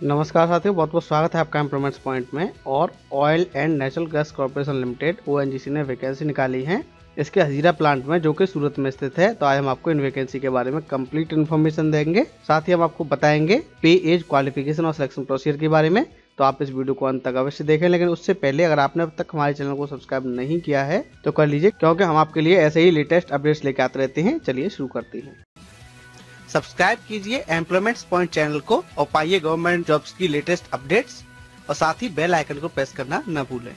नमस्कार साथियों, बहुत बहुत स्वागत है आपका एम्प्लॉयमेंट्स पॉइंट में। और oil and natural gas corporation limited ONGC ने वैकेंसी निकाली है इसके हजीरा प्लांट में, जो कि सूरत में स्थित है। तो आज हम आपको इन वैकेंसी के बारे में कंप्लीट इन्फॉर्मेशन देंगे। साथ ही हम आपको बताएंगे पे, एज, क्वालिफिकेशन और सिलेक्शन प्रोसीजर के बारे में। तो आप इस वीडियो को अंत तक अवश्य देखें, लेकिन उससे पहले अगर आपने अब तक हमारे चैनल को सब्सक्राइब नहीं किया है तो कर लीजिए, क्योंकि हम आपके लिए ऐसे ही लेटेस्ट अपडेट्स लेकर आते रहते हैं। चलिए शुरू करते हैं। सब्सक्राइब कीजिए एम्प्लॉयमेंट्स पॉइंट चैनल को और पाइए गवर्नमेंट जॉब्स की लेटेस्ट अपडेट्स, और साथ ही बेल आइकन को प्रेस करना न भूलें।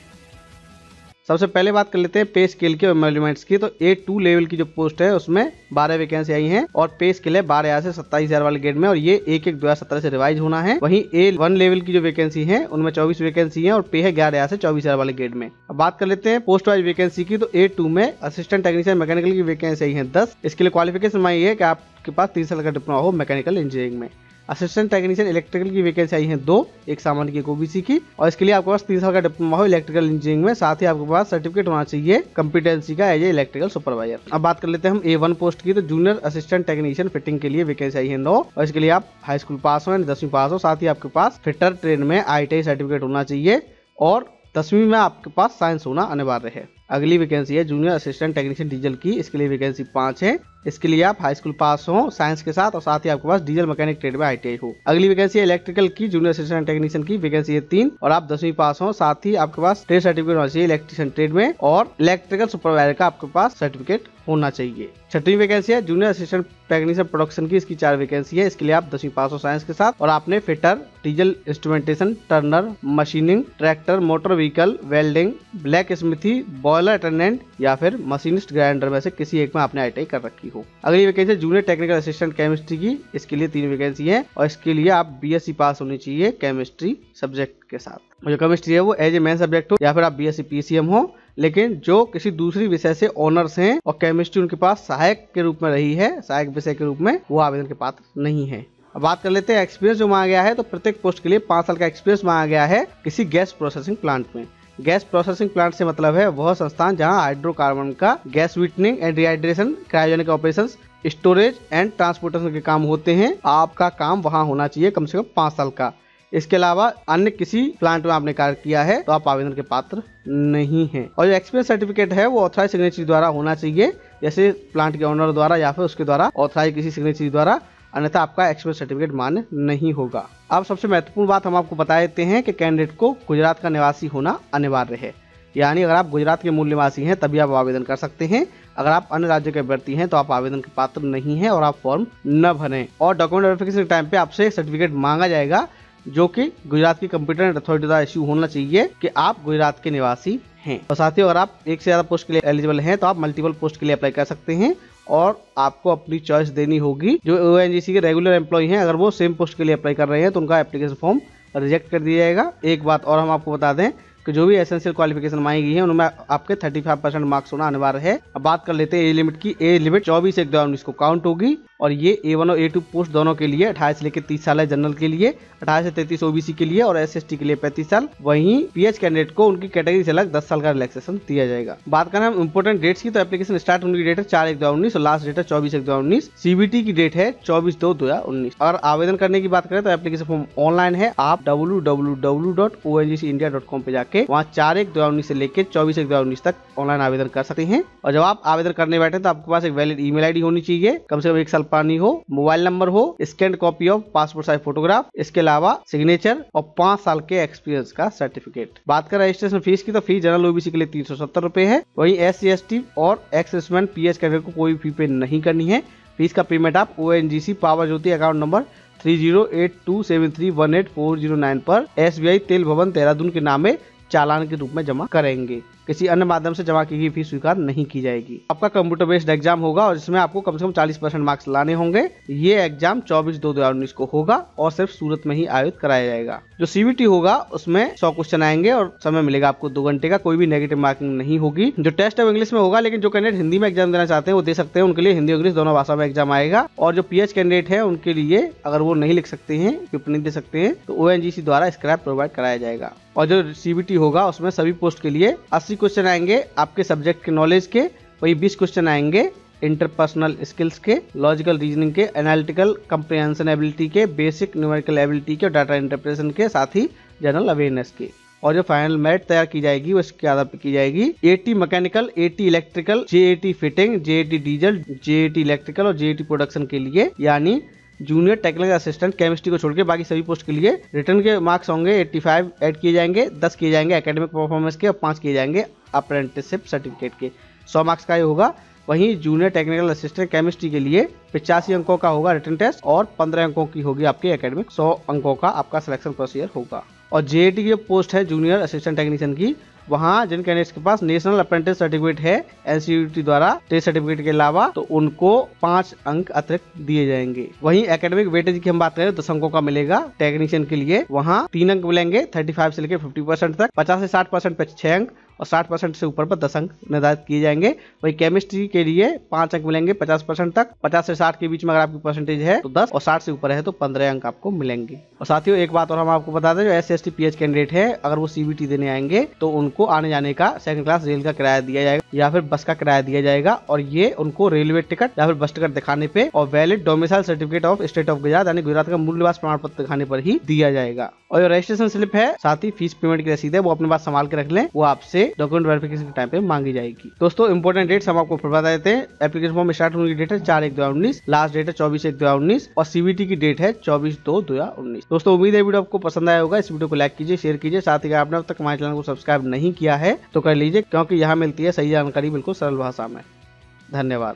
सबसे पहले बात कर लेते हैं पे स्केल के एम्प्लॉयमेंट्स की। तो A2 लेवल की जो पोस्ट है उसमें 12 वैकेंसी आई हैं और पे स्केल है 12,000 से 27,000 वाले ग्रेड में, और ये 1/1/2017 से रिवाइज होना है। वहीं A1 लेवल की जो वैकेंसी है उनमें 24 वैकेंसी है और पे है 11,000 से 24,000 वाले ग्रेड में। अब बात कर लेते हैं पोस्ट वाइज वैकेंसी की। तो A2 में असिस्टेंट टेक्नीशियन मैकेनिकल की वैकेंसी आई है 10। इसके लिए क्वालिफिकेशन में ये है कि आपके पास 3 साल का डिप्लोमा हो मैकेनिकल इंजीनियरिंग में। असिस्टेंट टेक्नीशियन इलेक्ट्रिकल की वैकेंसी आई है 2, एक सामान्य की, एक ओबीसी की, और इसके लिए आपके पास 3 साल का डिप्लोमा हो इलेक्ट्रिकल इंजीनियरिंग में। साथ ही आपके पास सर्टिफिकेट होना चाहिए कॉम्पिटेंसी का एज ए इलेक्ट्रिकल सुपरवाइजर। अब बात कर लेते हैं हम A1 पोस्ट की। तो जूनियर असिस्टेंट टेक्नीशियन फिटिंग के लिए वैकेंसी आई है 9, और इसके लिए आप हाई स्कूल पास हो, 10वीं पास हो। साथ ही आपके पास फिटर ट्रेड में ITI सर्टिफिकेट होना चाहिए और 10वीं में आपके पास साइंस होना अनिवार्य है। अगली वैकेंसी है जूनियर असिस्टेंट टेक्नीशियन डीजल की। इसके लिए वैकेंसी 5 है। इसके लिए आप हाई स्कूल पास हो साइंस के साथ, और साथ ही आपके पास डीजल मैकेनिक ट्रेड में ITI हो। अगली वैकेंसी है इलेक्ट्रिकल की जूनियर असिस्टेंट टेक्नीशियन की। वैकेंसी है 3 और आप 10वीं पास हो। साथ ही आपके पास ट्रेड सर्टिफिकेट होना चाहिए इलेक्ट्रिशियन ट्रेड में, और इलेक्ट्रिकल सुपरवाइजर का आपके पास सर्टिफिकेट होना चाहिए। 6वीं वैकेंसी है जूनियर असिस्टेंट टेक्नीशियन प्रोडक्शन की। इसकी 4 वैकेंसी है। इसके लिए आप 10वीं पास हो साइंस के साथ, और आपने fitter, diesel instrumentation, Turner, machining, tractor, motor vehicle, welding, black smithy, boiler attendant या फिर मशीनिस्ट ग्राइंडर में से किसी एक में आपने ITI कर रखी हो। अगली वैकेंसी है जूनियर टेक्निकल असिस्टेंट केमिस्ट्री की। इसके लिए 3 वैकेंसी है, और इसके लिए आप BSc पास होनी चाहिए केमिस्ट्री सब्जेक्ट के साथ। जो केमिस्ट्री है वो एज ए मेन सब्जेक्ट हो, या फिर आप BSc PCM हो, लेकिन जो किसी दूसरी विषय से ऑनर्स हैं और केमिस्ट्री उनके पास सहायक के रूप में रही है, सहायक विषय के रूप में, वो आवेदन के पात्र नहीं है। अब बात कर लेते हैं एक्सपीरियंस जो मांगा गया है। तो प्रत्येक पोस्ट के लिए 5 साल का एक्सपीरियंस मांगा गया है किसी गैस प्रोसेसिंग प्लांट में। गैस प्रोसेसिंग प्लांट से मतलब है वह संस्थान जहां हाइड्रोकार्बन का gas sweetening and dehydration, cryogenic operations, storage and transportation के काम होते हैं। आपका काम वहां होना चाहिए कम से कम 5 साल का। इसके अलावा अन्य किसी प्लांट में आपने कार्य किया है तो आप आवेदन के पात्र नहीं हैं। और जो एक्सपीरियंस सर्टिफिकेट है वो ऑथराइज सिग्नेचरी द्वारा होना चाहिए, जैसे प्लांट के ओनर द्वारा या फिर उसके द्वारा ऑथराइज किसी सिग्नेचरी द्वारा, अन्यथा आपका एक्सपीरियंस सर्टिफिकेट मान्य नहीं होगा। अब सबसे महत्वपूर्ण बात हम आपको बता देते हैं कि कैंडिडेट को गुजरात का निवासी होना अनिवार्य है। यानी अगर आप गुजरात के मूल निवासी हैं तभी आप आवेदन कर सकते हैं। अगर आप अन्य राज्य के अभ्यर्थी हैं तो आप आवेदन के पात्र नहीं हैं और आप फॉर्म न भरें। और डॉक्यूमेंट वेरिफिकेशन के टाइम पे आपसे सर्टिफिकेट मांगा जाएगा, जो कि गुजरात की कंपिटेंट अथॉरिटी द्वारा इश्यू होना चाहिए कि आप गुजरात के निवासी हैं। और साथ ही अगर आप एक से ज्यादा पोस्ट के लिए एलिजिबल हैं तो आप मल्टीपल पोस्ट के लिए अप्लाई कर सकते हैं, और आपको अपनी चॉइस देनी होगी। जो ONGC के रेगुलर एम्प्लॉय हैं, अगर वो सेम पोस्ट के लिए अप्लाई कर रहे हैं तो उनका एप्लीकेशन फॉर्म रिजेक्ट कर दिया जाएगा। एक बात और हम आपको बता दें कि जो भी एसेंशियल क्वालिफिकेशन मांगी गई है उनमें आपके 35% मार्क्स होना अनिवार्य है। अब बात कर लेते हैं एज लिमिट की। एज लिमिट 24/1/2019 को काउंट होगी, और ये A1 और A2 पोस्ट दोनों के लिए 28 से लेकर 30 साल है। जनरल के लिए 28 से 33 OBC के लिए, और SC/ST के लिए 35 साल। वहीं PH कैंडिडेट को उनकी कैटेगरी से अलग 10 साल का रिलैक्सेशन दिया जाएगा। बात करें हम इंपोर्टेंट डेट्स की, तो एप्लीकेशन स्टार्ट होने की डेट है 4/1/2019 और लास्ट डेट है 24/1/2019। CBT की डेट है 24/2/2019। और आवेदन करने की बात करें तो एप्लीकेशन फॉर्म ऑनलाइन है। आप www.ongcindia.com पे जाके वहाँ 4/1/2019 से लेकर 24/1/2019 तक ऑनलाइन आवेदन कर सकते हैं। और जब आप आवेदन करने बैठे तो आपके पास एक वैलिड ईमेल ID होनी चाहिए, कम से कम 1 साल पुरानी हो, मोबाइल नंबर हो, scan copy of passport size photograph, इसके अलावा सिग्नेचर और 5 साल के एक्सपीरियंस का सर्टिफिकेट। बात करें रजिस्ट्रेशन फीस की, तो फीस जनरल OBC के लिए 370 रुपए है। वहीं SC/ST और एक्स सर्विसमैन PH कैंडिडेट को कोई फी पे नहीं करनी है। फीस का पेमेंट आप ONGC पावर ज्योति अकाउंट नंबर 308273184009 पर SBI तेल भवन देहरादून के नाम में चालान के रूप में जमा करेंगे। किसी अन्य माध्यम से जमा की गई फीस स्वीकार नहीं की जाएगी। आपका कंप्यूटर बेस्ड एग्जाम होगा और इसमें आपको कम से कम 40% मार्क्स लाने होंगे। ये एग्जाम 24/2/2019 को होगा और सिर्फ सूरत में ही आयोजित कराया जाएगा। जो CBT होगा उसमें 100 क्वेश्चन आएंगे और समय मिलेगा आपको 2 घंटे का, कोई भी नेगेटिव मार्किंग नहीं होगी। जो टेस्ट है वो इंग्लिश में होगा, लेकिन जो कैंडिडेट हिंदी में एग्जाम देना चाहते हैं वो दे सकते हैं। उनके लिए हिंदी और इंग्लिश दोनों भाषा में एग्जाम आएगा। और जो PH कैंडिडेट है उनके लिए अगर वो नहीं लिख सकते हैं, पेपर नहीं दे सकते हैं, तो ONGC द्वारा स्क्रैप प्रोवाइड कराया जाएगा। और जो CBT होगा उसमें सभी पोस्ट के लिए 80 क्वेश्चन आएंगे आपके सब्जेक्ट के नॉलेज के, वही 20 क्वेश्चन आएंगे इंटरपर्सनल स्किल्स के, लॉजिकल रीजनिंग के, एनालिटिकल कंप्रिहेंशन एबिलिटी के, बेसिक न्यूमेरिकल एबिलिटी के और डाटा इंटरप्रिटेशन के, साथ ही जनरल अवेयरनेस के। और जो फाइनल मेरिट तैयार की जाएगी वो इसके आधार पर की जाएगी। 80 mechanical, 80 electrical, JAT fitting, JAT diesel, JAT electrical और JAT प्रोडक्शन के लिए, यानी जूनियर टेक्निकल असिस्टेंट केमिस्ट्री को छोड़ के बाकी सभी पोस्ट के लिए रिटर्न के मार्क्स होंगे 85 ऐड किए जाएंगे, 10 किए जाएंगे एकेडमिक परफॉर्मेंस के और 5 किए जाएंगे अप्रेंटिसशिप सर्टिफिकेट के। 100 मार्क्स का ये होगा। वहीं जूनियर टेक्निकल असिस्टेंट केमिस्ट्री के लिए 85 अंकों का होगा रिटर्न टेस्ट और 15 अंकों की होगी आपकी एकेडमिक, 100 अंकों का आपका सिलेक्शन प्रोसीजर होगा। और JAT की जो पोस्ट है जूनियर असिस्टेंट टेक्नीशियन की, वहाँ जिन कैंडिडेट्स के पास नेशनल अप्रेंटिस सर्टिफिकेट है NCVT द्वारा टेस्ट सर्टिफिकेट के अलावा, तो उनको 5 अंक अतिरिक्त दिए जाएंगे। वहीं एकेडमिक वेटेज की हम बात करें तो 10 अंकों का मिलेगा टेक्नीशियन के लिए। वहाँ 3 अंक मिलेंगे 35 से लेकर 50% तक, 50 से 60% पे 6 अंक और 60% से ऊपर पर 10 अंक निर्धारित किए जाएंगे। वही केमिस्ट्री के लिए 5 अंक मिलेंगे 50% तक, 50 से 60 के बीच में अगर आपकी परसेंटेज है तो 10 और 60 से ऊपर है तो 15 अंक आपको मिलेंगे। और साथियों एक बात और हम आपको बता दें, जो SC/ST PH कैंडिडेट है अगर वो CBT देने आएंगे तो उनको आने जाने का सेकंड क्लास रेल का किराया दिया जाएगा या फिर बस का किराया दिया जाएगा, और ये उनको रेलवे टिकट या फिर बस टिकट दिखाने पे और valid domicile certificate of state of Gujarat यानी गुजरात का मूल निवास प्रमाण पत्र दिखाने पर ही दिया जाएगा। और जो रजिस्ट्रेशन स्लिप है साथ ही फीस पेमेंट की रसीद है वो अपने पास संभाल के रख लें, वो आपसे डॉक्यूमेंट वेरिफिकेशन के टाइम पे मांगी जाएगी। दोस्तों इंपोर्टेंट डेट्स हम आपको बता देते हैं। एप्लीकेशन फॉर्म स्टार्ट होने की डेट है 4/1/2019, लास्ट डेट है 24/1/2019 और CBT की डेट है 24/2/2019। दोस्तों उम्मीद है वीडियो आपको पसंद आया होगा। इस वीडियो को लाइक कीजिए, शेयर कीजिए, साथ ही अगर आपने अब तक हमारे चैनल को सब्सक्राइब नहीं किया है तो कर लीजिए, क्योंकि यहाँ मिलती है सही जानकारी बिल्कुल सरल भाषा में। धन्यवाद।